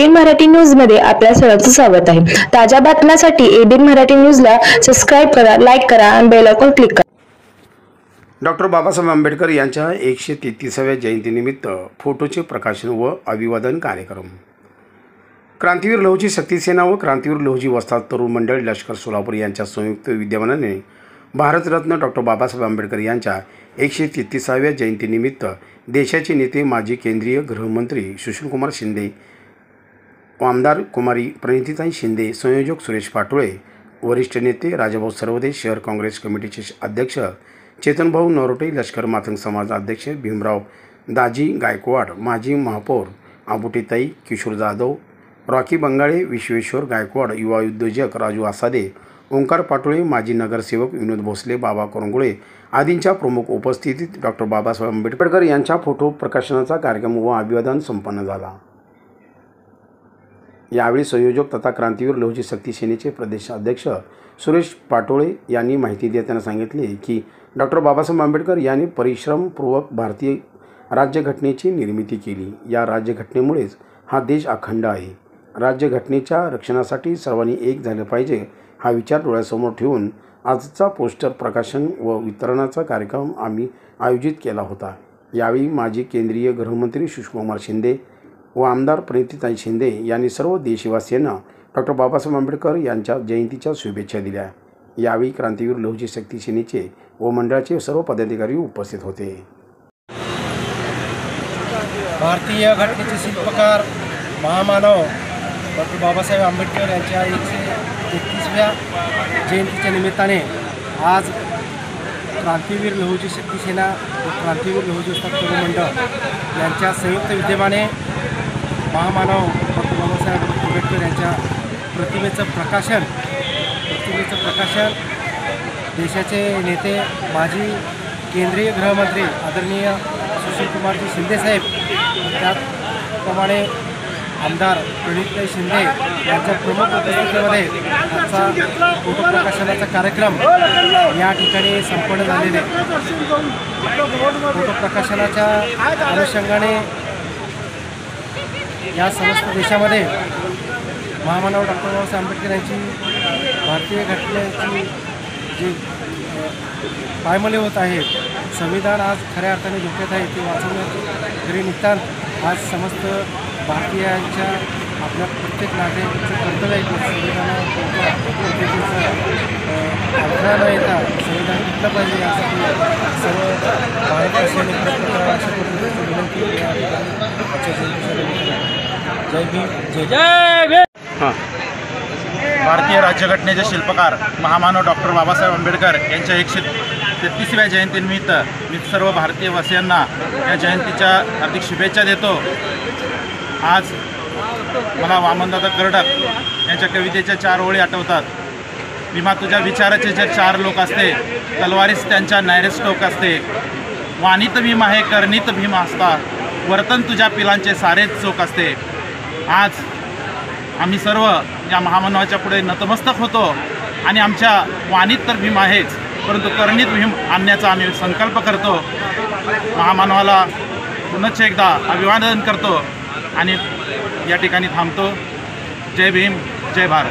ABN Marathi news मध्ये आपल्या सर्वांचं स्वागत आहे। ताज्या बातम्यांसाठी एबीएन मराठी न्यूजला सबस्क्राइब करा, लाईक करा आणि बेल आयकॉन क्लिक करा। डॉक्टर बाबासाहेब आंबेडकर यांच्या 133व्या जयंतीनिमित्त फोटोचे प्रकाशन व अभिवादन कार्यक्रम। क्रांतीवीर लहुजी शक्तीसेना व क्रांतीवीर लहुजी वस्ताद तरुण मंडळ लष्कर सोलापूर यांच्या संयुक्त विद्यमानाने भारतरत्न डॉक्टर बाबासाहेब आंबेडकर यांच्या 133व्या जयंतीनिमित्त देशाचे नेते माजी केंद्रीय गृहमंत्री सुशीलकुमार शिंदे, आमदार कुमारी प्रणितीताई शिंदे, संयोजक सुरेश पाटोळे, वरिष्ठ नेते राजाभाऊ सरवदे, शहर काँग्रेस कमिटीचे अध्यक्ष चेतनभाऊ नरोटे, लष्कर मातंग समाज अध्यक्ष भीमराव दाजी गायकवाड, माजी महापौर आबुटेताई किशोर जाधव, रॉकी बंगाळे, विश्वेश्वर गायकवाड, युवा उद्योजक राजू आसादे, ओंकार पाटोळे, माजी नगरसेवक विनोद भोसले, बाबा करंगुळे आदींच्या प्रमुख उपस्थितीत डॉक्टर बाबासाहेब आंबेडकर यांच्या फोटो प्रकाशनाचा कार्यक्रम व अभिवादन संपन्न झाला। यावेळी संयोजक तथा क्रांतीवीर लहुजी शक्ती सेनेचे प्रदेश अध्यक्ष सुरेश पाटोळे यांनी माहिती देताना सांगितले की डॉक्टर बाबासाहेब आंबेडकर यांनी परिश्रमपूर्वक भारतीय राज्यघटनेची निर्मिती केली। या राज्यघटनेमुळेच हा देश अखंड आहे। राज्यघटनेच्या रक्षणासाठी सर्वांनी एक झाले पाहिजे हा विचार डोळ्यासमोर ठेवून आजचा पोस्टर प्रकाशन व वितरणाचा कार्यक्रम आम्ही आयोजित केला होता। यावेळी माजी केंद्रीय गृहमंत्री सुशीलकुमार शिंदे व आमदार प्रणितीताई शिंदे यांनी सर्व देशवासियांना डॉक्टर बाबासाहेब आंबेडकर यांच्या जयंतीच्या शुभेच्छा दिल्या। यावेळी क्रांतीवीर लहुजी शक्ती सेनेचे व मंडळाचे सर्व पदाधिकारी उपस्थित होते। भारतीय घटनेचे शिल्पकार महामानव डॉक्टर बाबासाहेब आंबेडकर यांच्या 133व्या जयंतीच्या निमित्ताने आज क्रांतीवीर लहुजी शक्ती सेना व क्रांतीवीर लहुजी वस्ताद तरुण मंडळ यांच्या संयुक्त विद्यमाने महामानव डॉक्टर बाबासाहेब आंबेडकर यांच्या प्रतिमेचं प्रकाशन देशाचे नेते माजी केंद्रीय गृहमंत्री आदरणीय सुशीलकुमारजी शिंदेसाहेब, त्याचप्रमाणे आमदार प्रणितीताई शिंदे यांच्या प्रमुख उपस्थितीमध्ये आजचा फोटो प्रकाशनाचा कार्यक्रम या ठिकाणी संपन्न झालेले। फोटो प्रकाशनाच्या अनुषंगाने या समस्त देशामध्ये महामानव डॉक्टर बाबासाहेब आंबेडकर यांची भारतीय घटनेची जी पायमल्ली होत आहे, संविधान आज खऱ्या अर्थाने धोक्यात आहे, ते वाचवण्याचे खरे निमित्तानं आज समस्त भारतीयांच्या आपल्या प्रत्येक नागरिकाचं कर्तव्य आहे की संविधानाच्या अडथळा न येता संविधान टिकलं पाहिजे यासाठी सर्व भारतवासियांनी विनंती जय भीम जय भीम। भारतीय राज्यघटनेचे शिल्पकार महामानव डॉक्टर बाबासाहेब आंबेडकर यांच्या 133व्या जयंतीनिमित्त मी सर्व भारतीय वासियांना या जयंतीच्या हार्दिक शुभेच्छा देतो। आज मला वामनदादा कर्डक यांच्या कवितेच्या 4 ओळी आठवतात। भीमा तुझ्या विचाराचे जे 4 लोक असते, तलवारीस त्यांच्या नैरेस टोक असते, वाणीत भीम आहे करणीत भीम असता, वर्तन तुझ्या पिलांचे सारेच चोख असते। आज आम्ही सर्व या महामानवाच्या पुढे नतमस्तक होतो आणि आमच्या वाणीत तर भीम आहेच, परंतु करणीत भीम आणण्याचा आम्ही संकल्प करतो। महामानवाला पुनश्च एकदा अभिवादन करतो आणि या ठिकाणी थांबतो। जय भीम जय भारत।